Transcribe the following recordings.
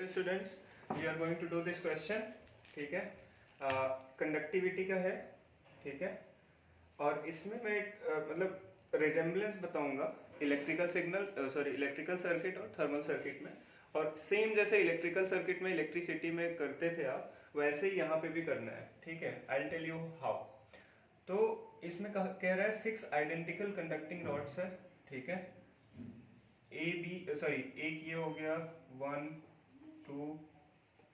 Dear students, we are going to do this question. ठीक है, conductivity का है. ठीक है, और इसमें मैं एक मतलब रिजेम्बलेंस बताऊंगा इलेक्ट्रिकल इलेक्ट्रिकल सर्किट और थर्मल सर्किट में. और सेम जैसे इलेक्ट्रिकल सर्किट में इलेक्ट्रिसिटी में करते थे आप, वैसे ही यहाँ पे भी करना है. ठीक है, I will tell you how. तो इसमें कह रहा है 6 आइडेंटिकल कंडक्टिंग रॉड्स है. ठीक है, एक ये हो गया 1 2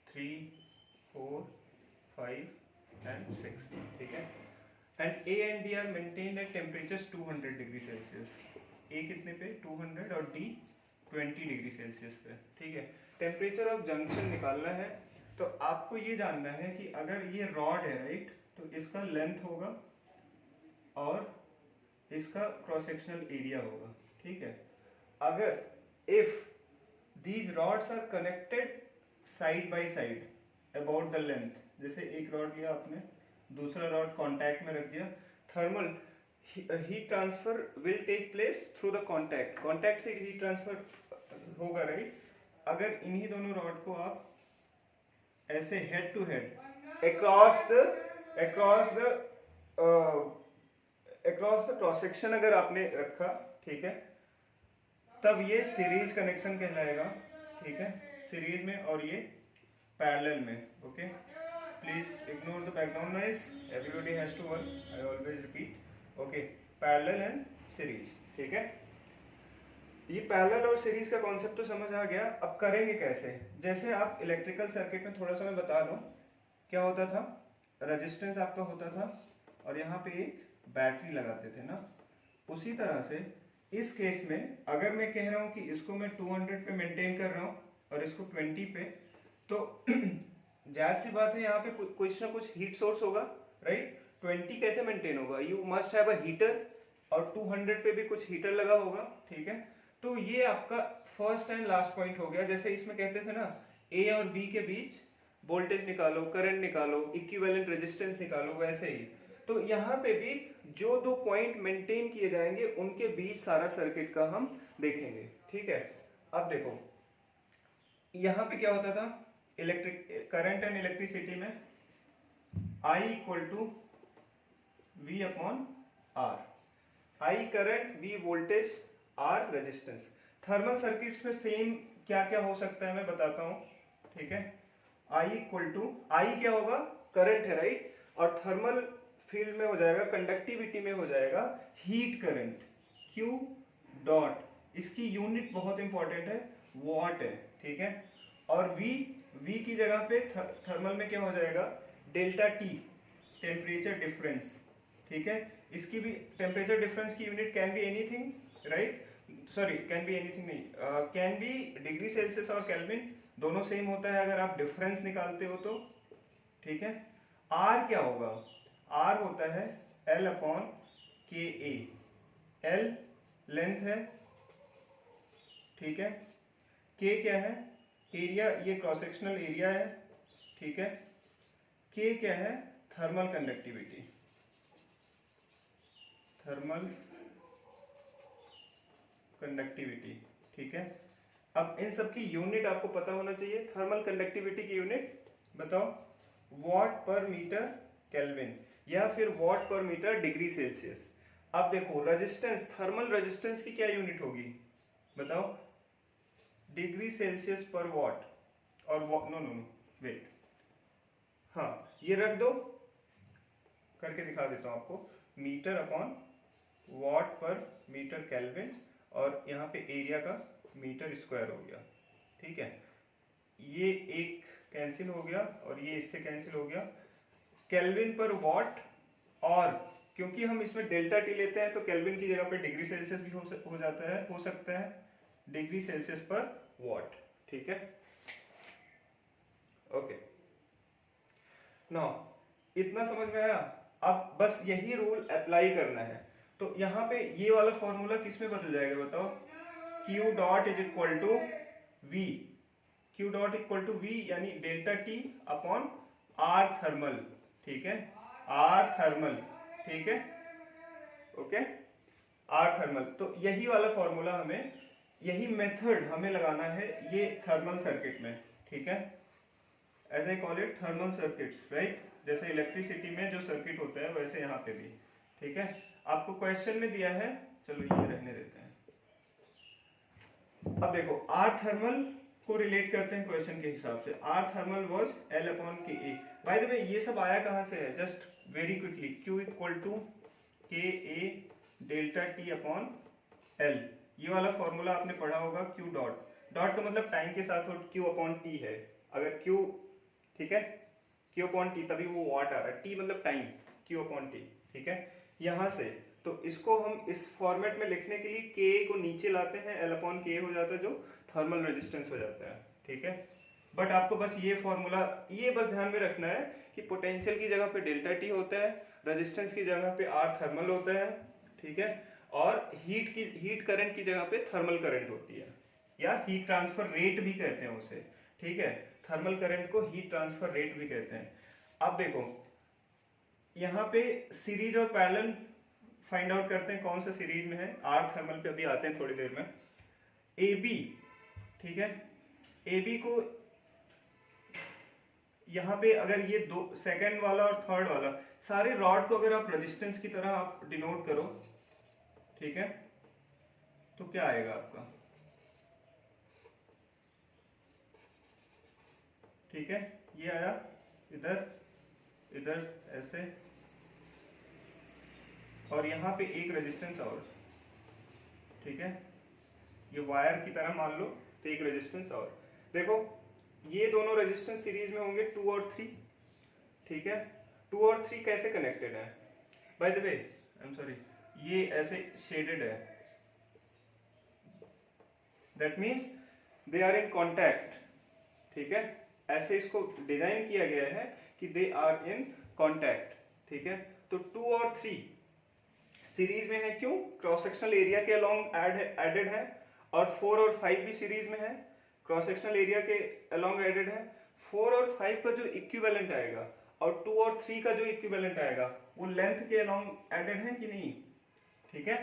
3 4 5 and 6. ठीक है, and A and D are maintained at temperatures 200 degree Celsius. A कितने पे 200 और D 20 डिग्री सेल्सियस पे. ठीक है, टेम्परेचर ऑफ जंक्शन निकालना है. तो आपको ये जानना है कि अगर ये रॉड है राइट, तो इसका लेंथ होगा और इसका क्रॉस सेक्शनल एरिया होगा. ठीक है, अगर if these rods are connected side by side about the length, जैसे एक रॉड लिया आपने, दूसरा रॉड कांटेक्ट में रख दिया, thermal heat transfer will take place through the contact से हीट ट्रांसफर होगा राइट. अगर इन्हीं दोनों रॉड को आप ऐसे head to head across the cross section अगर आपने रखा, ठीक है, तब ये सीरीज कनेक्शन कहलाएगा. ठीक है, सीरीज में और ये पैरेलल में. Okay, please ignore the background noise, everybody has to work, I always repeat. Okay, parallel and series. ठीक है, ये पैरेलल और सीरीज का कॉन्सेप्ट तो समझ आ गया. अब करेंगे कैसे? जैसे आप इलेक्ट्रिकल सर्किट में थोड़ा सा मैं बता दूं, क्या होता था, रेजिस्टेंस आपका होता था और यहाँ पे एक बैटरी लगाते थे ना. उसी तरह से इस केस में अगर मैं कह रहा हूँ कि इसको मैं 200 पे मेंटेन कर रहा हूँ और इसको 20 पे, तो जाहिर सी बात है यहाँ पे कुछ ना कुछ हीट सोर्स होगा राइट. 20 कैसे मेंटेन होगा? You must have a heater, और 200 पे भी कुछ हीटर लगा होगा. ठीक है, तो ये आपका फर्स्ट एंड लास्ट पॉइंट हो गया. जैसे इसमें कहते थे ना, ए और बी के बीच वोल्टेज निकालो, करंट निकालो, इक्विवेलेंट रेजिस्टेंस निकालो, वैसे ही. तो यहाँ पे भी जो दो पॉइंट मेंटेन किए जाएंगे उनके बीच सारा सर्किट का हम देखेंगे. ठीक है, अब देखो यहाँ पे क्या होता था, इलेक्ट्रिक करंट एंड इलेक्ट्रिसिटी में I equal to V upon R. I current, V voltage, R resistance. Thermal circuits में सेम क्या क्या हो सकता है मैं बताता हूँ. ठीक है, I इक्वल टू, I क्या होगा, करंट है राइट, और थर्मल फील्ड में हो जाएगा, कंडक्टिविटी में हो जाएगा हीट करंट, Q डॉट. इसकी यूनिट बहुत इंपॉर्टेंट है, वॉट है. ठीक है, और V की जगह पे थर्मल में क्या हो जाएगा, डेल्टा T, टेम्परेचर डिफरेंस. ठीक है, इसकी भी टेम्परेचर डिफरेंस की unit can be anything right, sorry can be anything नहीं, कैन बी डिग्री सेल्सियस और केल्विन, दोनों सेम होता है अगर आप डिफरेंस निकालते हो तो. ठीक है, R क्या होगा, R होता है L अपॉन के ए. L लेंथ है, ठीक है, K क्या है, एरिया, ये क्रॉस सेक्शनल एरिया है. ठीक है, K क्या है, थर्मल कंडक्टिविटी, थर्मल कंडक्टिविटी. ठीक है, अब इन सब की यूनिट आपको पता होना चाहिए. थर्मल कंडक्टिविटी की यूनिट बताओ, वॉट पर मीटर केल्विन या फिर वॉट पर मीटर डिग्री सेल्सियस. अब देखो रेजिस्टेंस, थर्मल रेजिस्टेंस की क्या यूनिट होगी बताओ, डिग्री सेल्सियस पर वॉट. और नो वेट, हाँ ये रख दो, करके दिखा देता हूं आपको. मीटर अपॉन वॉट पर मीटर केल्विन, और यहाँ पे एरिया का मीटर स्क्वायर हो गया. ठीक है, ये एक कैंसिल हो गया और ये इससे कैंसिल हो गया. केल्विन पर वॉट, और क्योंकि हम इसमें डेल्टा टी लेते हैं तो केल्विन की जगह पे डिग्री सेल्सियस भी हो जाता है, हो सकता है डिग्री सेल्सियस पर वॉट. ठीक है, ओके, नाउ इतना समझ में आया. अब बस यही रूल अप्लाई करना है. तो यहाँ पे ये वाला फॉर्मूला किस में बदल जाएगा बताओ, Q dot is equal to V, Q dot equal to V यानी delta T upon R thermal. ठीक है, R थर्मल. ठीक है, ओके, R थर्मल. तो यही वाला फॉर्मूला हमें, यही मेथड हमें लगाना है ये थर्मल सर्किट में. ठीक है, as I call it thermal circuits, right. जैसे इलेक्ट्रिसिटी में जो सर्किट होता है वैसे यहाँ पे भी, ठीक है। आपको क्वेश्चन में दिया है, चलो ये रहने देते हैं। अब देखो आर थर्मल को रिलेट करते हैं क्वेश्चन के हिसाब से। R thermal was L upon K A. Bye the वे ये सब आया कहाँ से है, just very quickly, Q equal to K A delta T upon L. ये वाला फॉर्मूला आपने पढ़ा होगा, Q डॉट, डॉट का मतलब टाइम के साथ Q अपॉन टी है। अगर Q, ठीक है, Q अपॉन टी, तभी वो वाट आ रहा है, T मतलब टाइम, Q अपॉन टी, ठीक है। यहाँ से तो इसको हम इस फॉर्मेट में लिखने के लिए K को नीचे लाते हैं, L अपॉन के हो जाता है जो थर्मल रेजिस्टेंस हो जाता है, ठीक है। बट आपको बस ये फॉर्मूला, ये बस ध्यान में रखना है कि पोटेंशियल की जगह पे डेल्टा टी होता है, रेजिस्टेंस की जगह पे आर थर्मल होता है, ठीक है, और हीट करंट की जगह पे थर्मल करंट होती है, या हीट ट्रांसफर रेट भी कहते हैं उसे, ठीक है। थर्मल करंट को हीट ट्रांसफर रेट भी कहते हैं। अब देखो यहाँ पे सीरीज और पैरेलल फाइंड आउट करते हैं, कौन सा सीरीज में है। आर थर्मल पे अभी आते हैं थोड़ी देर में। ए बी, ठीक है, ए बी को यहाँ पे अगर ये दो, सेकंड वाला और थर्ड वाला, सारे रॉड को अगर आप रेजिस्टेंस की तरह आप डिनोट करो, ठीक है, तो क्या आएगा आपका, ठीक है। ये आया इधर, इधर ऐसे, और यहाँ पे एक रेजिस्टेंस और, ठीक है, ये वायर की तरह मान लो, तो एक रेजिस्टेंस और। देखो ये दोनों रेजिस्टेंस सीरीज में होंगे 2 और 3, ठीक है। 2 और 3 कैसे कनेक्टेड है, by the way I am sorry, ये ऐसे शेडेड है, that means they are in contact, ठीक है। ऐसे इसको डिजाइन किया गया है कि दे आर इन कॉन्टैक्ट, ठीक है। तो 2 और 3 सीरीज में है, क्यों, क्रॉस सेक्शनल एरिया के अलोंग एडेड है, और 4 और 5 भी सीरीज में है, क्रॉस सेक्शनल एरिया के अलोंग एडेड है। 4 और 5 का जो इक्विवेलेंट आएगा और 2 और 3 का जो इक्विवेलेंट आएगा वो लेंथ के अलोंग एडेड है कि नहीं, ठीक है,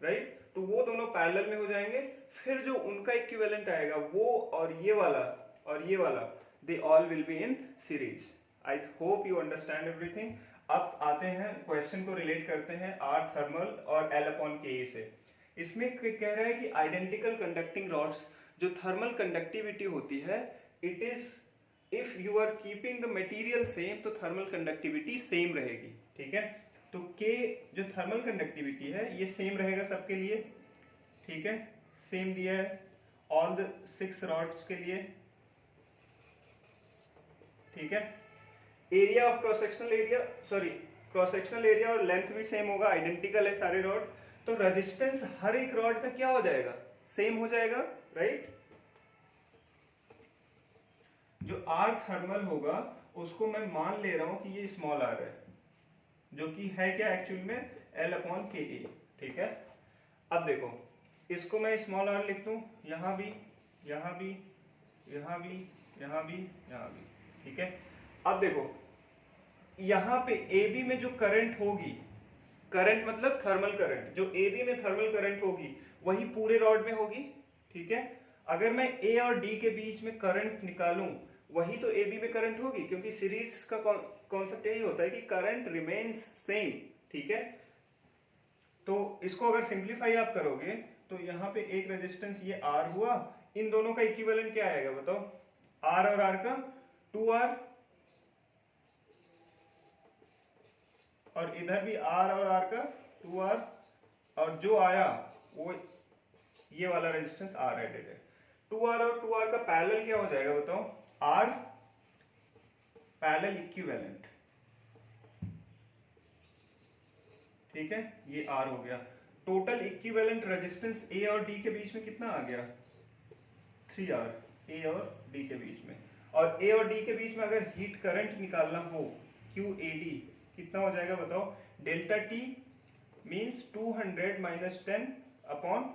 राइट। तो वो दोनों पैरेलल में हो जाएंगे। फिर जो उनका इक्विवेलेंट आएगा वो और ये वाला they all will be in series. I hope you understand everything. अब आते हैं क्वेश्चन को रिलेट करते हैं आर थर्मल और L अपॉन के से। इसमें कह रहा है कि आइडेंटिकल कंडक्टिंग रॉड्स, जो थर्मल कंडक्टिविटी होती है, it is if you are keeping the material same, तो थर्मल कंडक्टिविटी सेम रहेगी, ठीक है। तो K जो थर्मल कंडक्टिविटी है ये सेम रहेगा सबके लिए, ठीक है, सेम दिया है ऑल द 6 रॉड्स के लिए, ठीक है। Area of cross sectional area, sorry, cross sectional area और लेंथ भी सेम होगा, आइडेंटिकल है सारे रॉड। तो रेजिस्टेंस हर एक रॉड का क्या हो जाएगा, सेम हो जाएगा, राइट। जो आर थर्मल होगा उसको मैं मान ले रहा हूं कि ये स्मॉल आर है, जो कि है क्या एक्चुअल में L अपॉन के ए, ठीक है। अब देखो इसको मैं स्मॉल आर लिख दूं, यहां भी, यहां भी, यहां भी, यहां भी, यहां भी, ठीक है। अब देखो यहां पे AB में जो करंट होगी, करंट मतलब थर्मल करंट, जो AB में थर्मल करंट होगी वही पूरे रॉड में होगी, ठीक है। अगर मैं A और D के बीच में करंट निकालूं, वही तो AB में करंट होगी, क्योंकि सीरीज का कॉन्सेप्ट यही होता है कि करंट रिमेन्स सेम, ठीक है। तो इसको अगर सिंप्लीफाई आप करोगे तो यहाँ पे एक रेजिस्टेंस ये R हुआ, इन दोनों का इक्विवेलेंट क्या आएगा बताओ, R और R का 2R, और इधर भी R और R का 2R, और जो आया वो ये वाला रेजिस्टेंस R एडेड है। 2R और 2R का पैरेलल क्या हो जाएगा बताओ, R पैरेलल इक्विवेलेंट, ठीक है, ये R हो गया। टोटल इक्विवेलेंट रेजिस्टेंस A और D के बीच में कितना आ गया, 3R, A और D के बीच में। और A और D के बीच में अगर हीट करंट निकालना हो, QAD कितना हो जाएगा बताओ, delta T means 200 minus 10 upon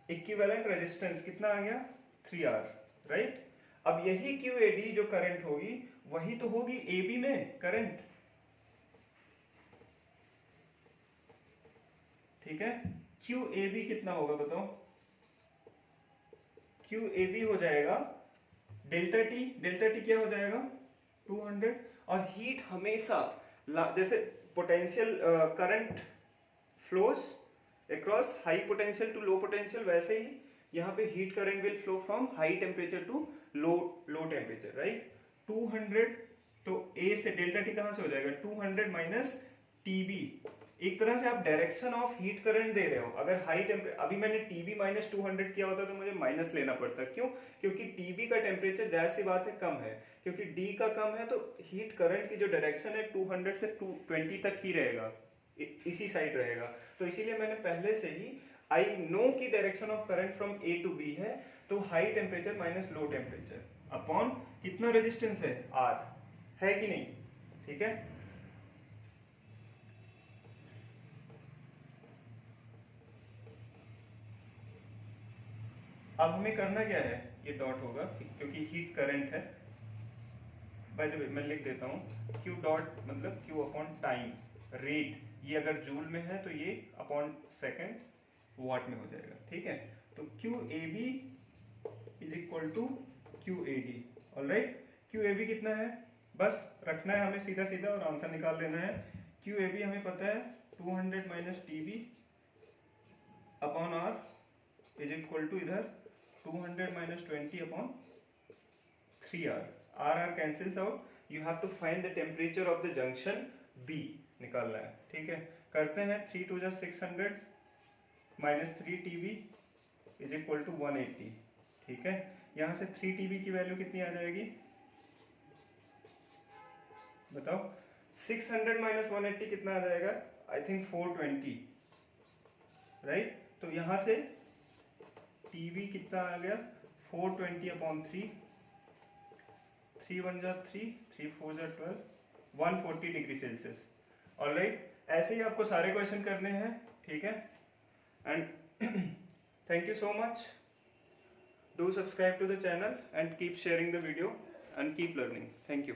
equivalent resistance कितना आ गया, 3R, राइट। अब यही QAD जो करंट होगी वही तो होगी AB में करंट, ठीक है। QAB कितना होगा बताओ, QAB हो जाएगा डेल्टा टी क्या हो जाएगा 200, और हीट हमेशा जैसे potential current flows across high potential to low potential, वैसे ही यहाँ पे heat current will flow from high temperature to low temperature, right. 200, तो ए से डेल्टा टी कहाँ से हो जाएगा 200 माइनस टीबी। एक तरह से आप डायरेक्शन ऑफ हीट करंट दे रहे हो। अगर हाई टेम्परेचर, अभी मैंने टीबी माइनस 200 किया होता तो मुझे माइनस लेना पड़ता, क्यों? क्योंकि टीबी का टेम्परेचर जाहिर सी बात है कम है, क्योंकि डी का कम है, तो हीट करंट की जो डायरेक्शन है 200 से 220 तक ही रहेगा, इसी साइड रहेगा। तो इसीलिए मैंने पहले से ही आई नो की direction of current from A to B है, तो high temperature minus low temperature upon कितना रेजिस्टेंस है आर, है कि नहीं? ठीक है, अब हमें करना क्या है, ये डॉट होगा क्योंकि हीट करंट है। बाय द वे मैं लिख देता हूँ Q डॉट मतलब Q अपॉन टाइम रेट, ये अगर जूल में है तो ये अपॉन सेकेंड वाट में हो जाएगा, ठीक है। तो QAB is equal to QAD, alright. QAB कितना है, बस रखना है हमें सीधा सीधा और आंसर निकाल लेना है। QAB हमें पता है 200 minus TB upon R is equal to इधर 200 minus 20 upon 3R. R cancels out. You have to find the temperature of the junction B निकालना है, ठीक है। करते हैं 3 to 600 minus 3 TB is equal to 180, ठीक है। यहाँ से 3 TB की वैल्यू कितनी आ जाएगी बताओ। 600 minus 180 कितना आ जाएगा, आई थिंक 420, राइट। तो यहाँ से टीवी कितना आ गया 420 अपॉन 3, 3 1 जा 3, 3 4 जा 12, 140 डिग्री सेल्सियस, ऑलराइट। ऐसे ही आपको सारे क्वेश्चन करने हैं, ठीक है। And thank you so much, do subscribe to the channel and keep sharing the video and keep learning, thank you.